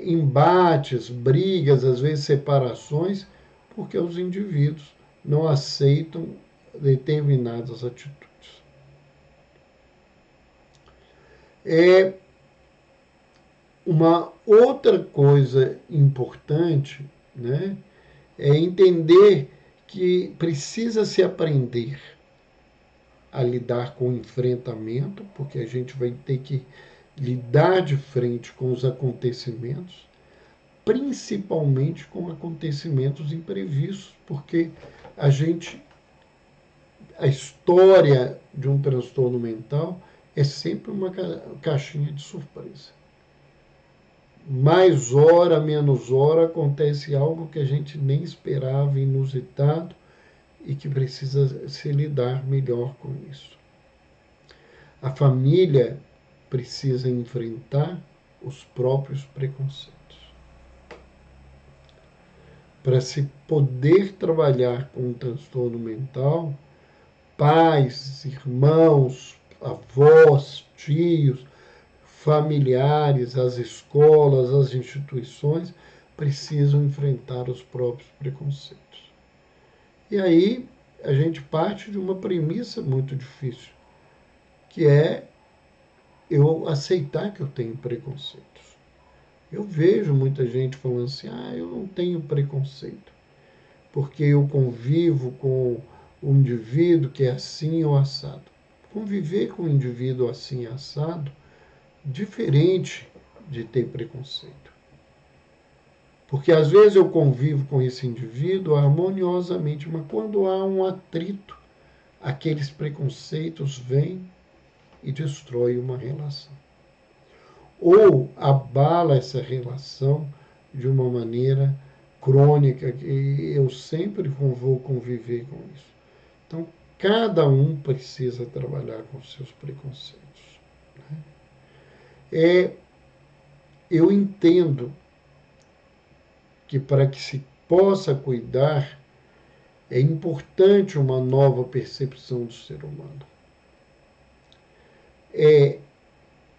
embates, brigas, às vezes separações, porque os indivíduos não aceitam determinadas atitudes. Uma outra coisa importante, né, é entender que precisa se aprender a lidar com o enfrentamento, porque a gente vai ter que lidar de frente com os acontecimentos, principalmente com acontecimentos imprevistos, porque a gente, a história de um transtorno mental é sempre uma caixinha de surpresa. Mais hora, menos hora, acontece algo que a gente nem esperava, inusitado, e que precisa se lidar melhor com isso. A família precisa enfrentar os próprios preconceitos. Para se poder trabalhar com um transtorno mental, pais, irmãos, avós, tios, familiares, as escolas, as instituições precisam enfrentar os próprios preconceitos. E aí a gente parte de uma premissa muito difícil, que é eu aceitar que eu tenho preconceitos. Eu vejo muita gente falando assim, eu não tenho preconceito, porque eu convivo com um indivíduo que é assim ou assado. Conviver com um indivíduo assim e assado, diferente de ter preconceito. Porque às vezes eu convivo com esse indivíduo harmoniosamente, mas quando há um atrito, aqueles preconceitos vêm e destroem uma relação. Ou abala essa relação de uma maneira crônica, que eu sempre vou conviver com isso. Então, cada um precisa trabalhar com seus preconceitos. Eu entendo que para que se possa cuidar, é importante uma nova percepção do ser humano.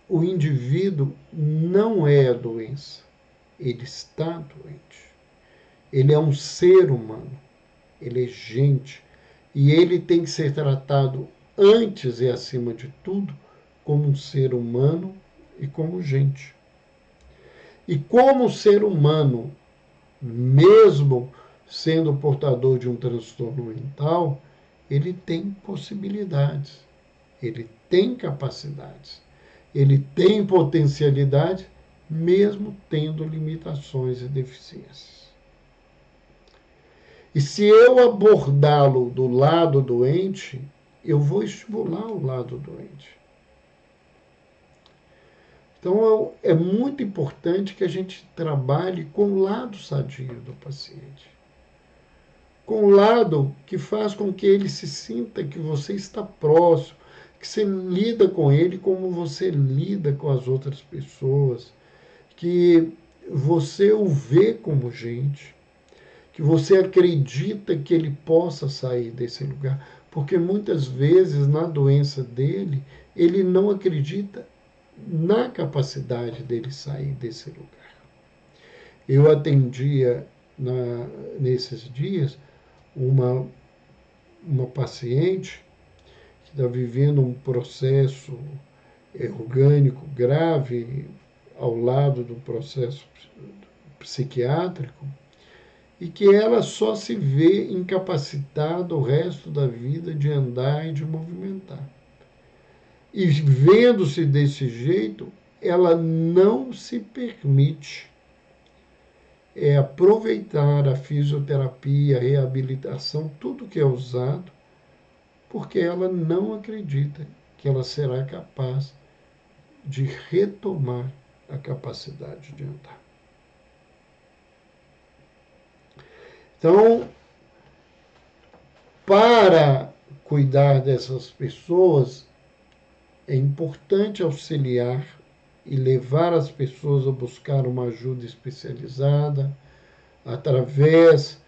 O indivíduo não é a doença, ele está doente. Ele é um ser humano, ele é gente, e ele tem que ser tratado antes e acima de tudo como um ser humano e como gente. E como ser humano, mesmo sendo portador de um transtorno mental, ele tem possibilidades, ele tem capacidades, ele tem potencialidade, mesmo tendo limitações e deficiências. E se eu abordá-lo do lado doente, eu vou estimular o lado doente. Então, é muito importante que a gente trabalhe com o lado sadio do paciente. Com o lado que faz com que ele se sinta que você está próximo, que você lida com ele como você lida com as outras pessoas, que você o vê como gente, que você acredita que ele possa sair desse lugar. Porque muitas vezes, na doença dele, ele não acredita na capacidade dele sair desse lugar. Eu atendia nesses dias uma paciente que está vivendo um processo orgânico grave ao lado do processo psiquiátrico e que ela só se vê incapacitada o resto da vida de andar e de movimentar. E vendo-se desse jeito, ela não se permite aproveitar a fisioterapia, a reabilitação, tudo que é usado, porque ela não acredita que ela será capaz de retomar a capacidade de andar. Então, para cuidar dessas pessoas, é importante auxiliar e levar as pessoas a buscar uma ajuda especializada através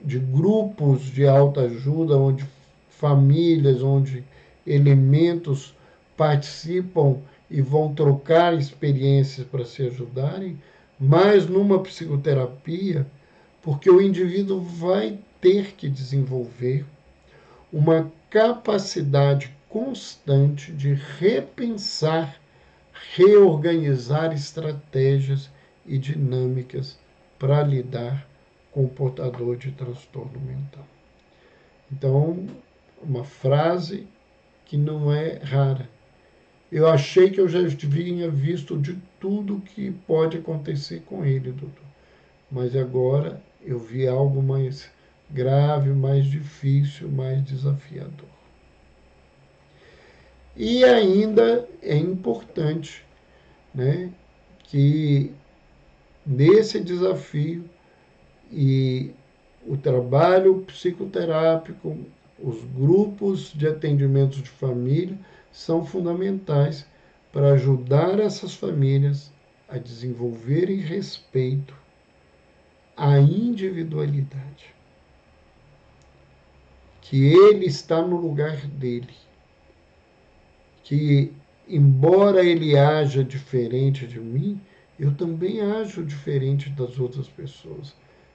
de grupos de autoajuda, onde famílias, onde elementos participam e vão trocar experiências para se ajudarem, mas numa psicoterapia, porque o indivíduo vai ter que desenvolver uma capacidade constante de repensar, reorganizar estratégias e dinâmicas para lidar com o portador de transtorno mental. Então, uma frase que não é rara. Eu achei que eu já tinha visto de tudo que pode acontecer com ele, doutor. Mas agora eu vi algo mais grave, mais difícil, mais desafiador. E ainda é importante, né, que nesse desafio e o trabalho psicoterápico, os grupos de atendimento de família são fundamentais para ajudar essas famílias a desenvolverem respeito à individualidade. Que ele está no lugar dele. Que, embora ele haja diferente de mim, eu também ajo diferente das outras pessoas.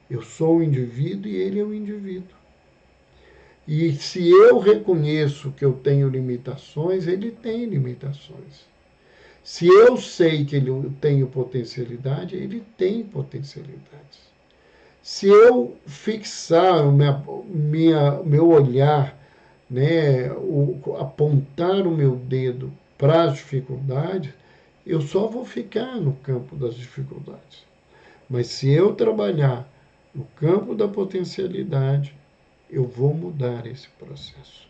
Eu sou o indivíduo e ele é o indivíduo. E se eu reconheço que eu tenho limitações, ele tem limitações. Se eu sei que ele tem potencialidade, ele tem potencialidades. Se eu fixar meu olhar, né, apontar o meu dedo para as dificuldades, eu só vou ficar no campo das dificuldades. Mas se eu trabalhar no campo da potencialidade, eu vou mudar esse processo.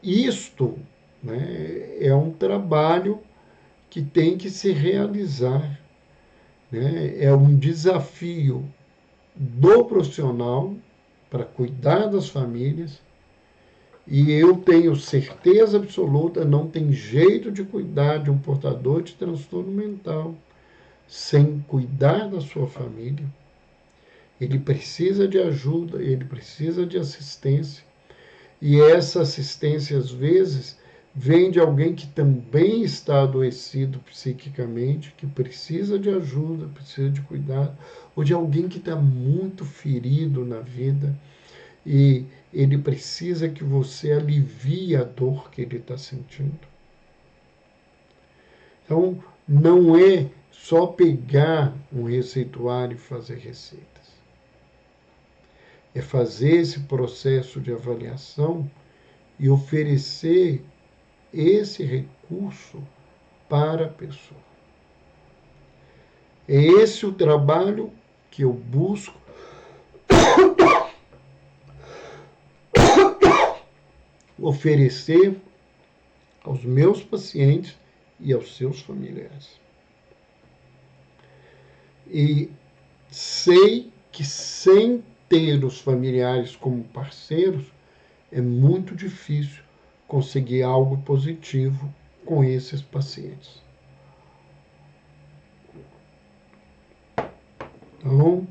Isto, né, é um trabalho que tem que se realizar, né? É um desafio do profissional para cuidar das famílias, e eu tenho certeza absoluta, não tem jeito de cuidar de um portador de transtorno mental sem cuidar da sua família. Ele precisa de ajuda, ele precisa de assistência. E essa assistência, às vezes, vem de alguém que também está adoecido psiquicamente, que precisa de ajuda, precisa de cuidado, ou de alguém que está muito ferido na vida e ele precisa que você alivie a dor que ele está sentindo. Então, não é só pegar um receituário e fazer receitas. É fazer esse processo de avaliação e oferecer esse recurso para a pessoa. É esse o trabalho que eu busco oferecer aos meus pacientes e aos seus familiares. E sei que sem ter os familiares como parceiros, é muito difícil conseguir algo positivo com esses pacientes. Então,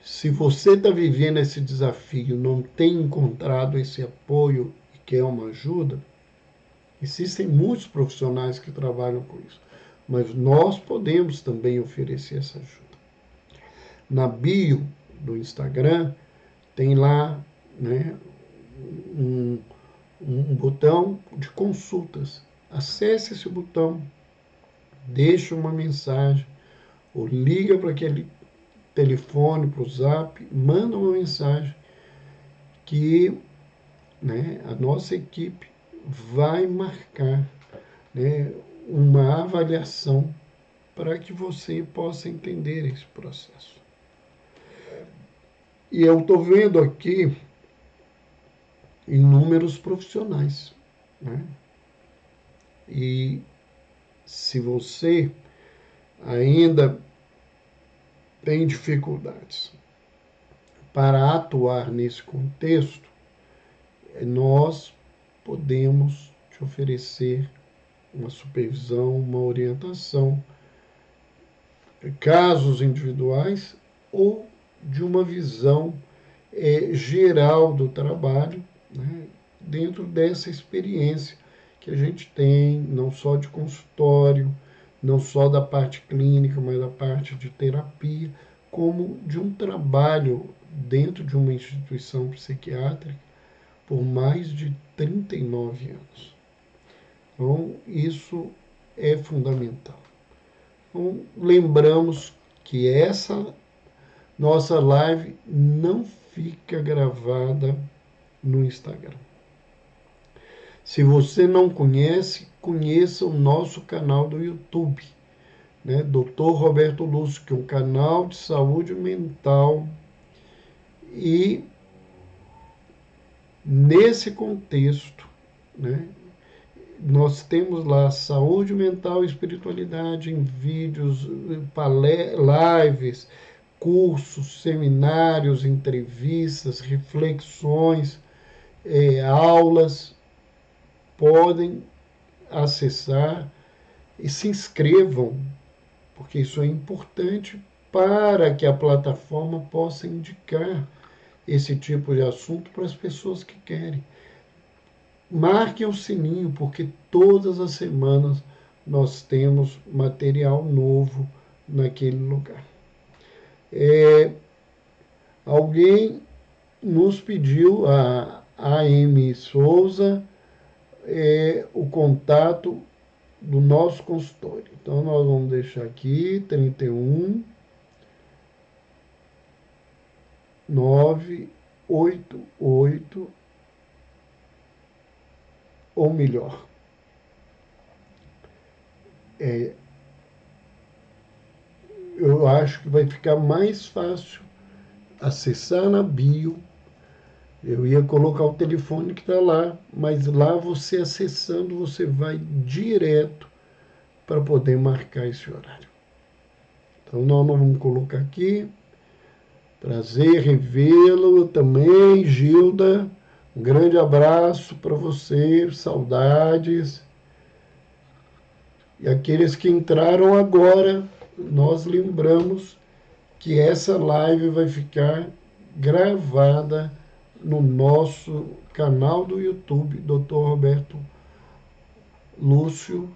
se você está vivendo esse desafio, não tem encontrado esse apoio e quer uma ajuda, existem muitos profissionais que trabalham com isso, mas nós podemos também oferecer essa ajuda. Na bio do Instagram, tem lá, né, um botão de consultas. Acesse esse botão, deixa uma mensagem, ou liga para aquele telefone, para o zap, manda uma mensagem que, né, a nossa equipe vai marcar, né, uma avaliação para que você possa entender esse processo. E eu estou vendo aqui inúmeros profissionais, né? E se você ainda tem dificuldades para atuar nesse contexto, nós podemos te oferecer uma supervisão, uma orientação, casos individuais ou de uma visão geral do trabalho, né, dentro dessa experiência que a gente tem, não só de consultório, não só da parte clínica, mas da parte de terapia, como de um trabalho dentro de uma instituição psiquiátrica por mais de 39 anos. Então, isso é fundamental. Então, lembramos que essa nossa live não fica gravada no Instagram. Se você não conhece, conheça o nosso canal do YouTube, né? Dr. Roberto Lúcio, que é um canal de saúde mental. E nesse contexto, né, nós temos lá saúde mental e espiritualidade em vídeos, lives, cursos, seminários, entrevistas, reflexões, aulas. Podem acessar e se inscrevam, porque isso é importante para que a plataforma possa indicar esse tipo de assunto para as pessoas que querem. Marquem o sininho, porque todas as semanas nós temos material novo naquele lugar. Alguém nos pediu, a AM Souza, o contato do nosso consultório. Então, nós vamos deixar aqui, 31 988, ou melhor, eu acho que vai ficar mais fácil acessar na bio. Eu ia colocar o telefone que está lá, mas lá você acessando, você vai direto para poder marcar esse horário. Então, nós vamos colocar aqui. Prazer revê-lo também, Gilda. Um grande abraço para você, saudades. E aqueles que entraram agora, nós lembramos que essa live vai ficar gravada no nosso canal do YouTube, Dr. Roberto Lúcio,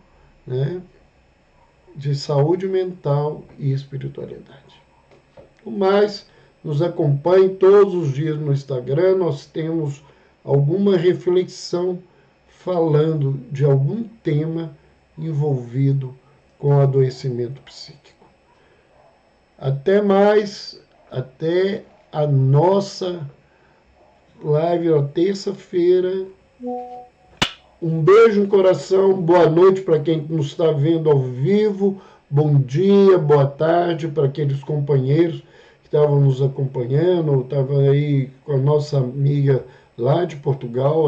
né, de saúde mental e espiritualidade. O mais, nos acompanhe todos os dias no Instagram, nós temos alguma reflexão falando de algum tema envolvido com adoecimento psíquico. Até mais, até a nossa live na terça-feira. Um beijo no coração, boa noite para quem nos está vendo ao vivo, bom dia, boa tarde para aqueles companheiros que estavam nos acompanhando, estavam aí com a nossa amiga lá de Portugal,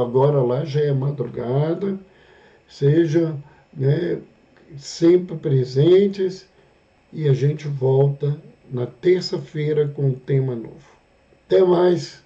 agora lá já é madrugada. Sejam, né, sempre presentes e a gente volta na terça-feira com um tema novo. Até mais!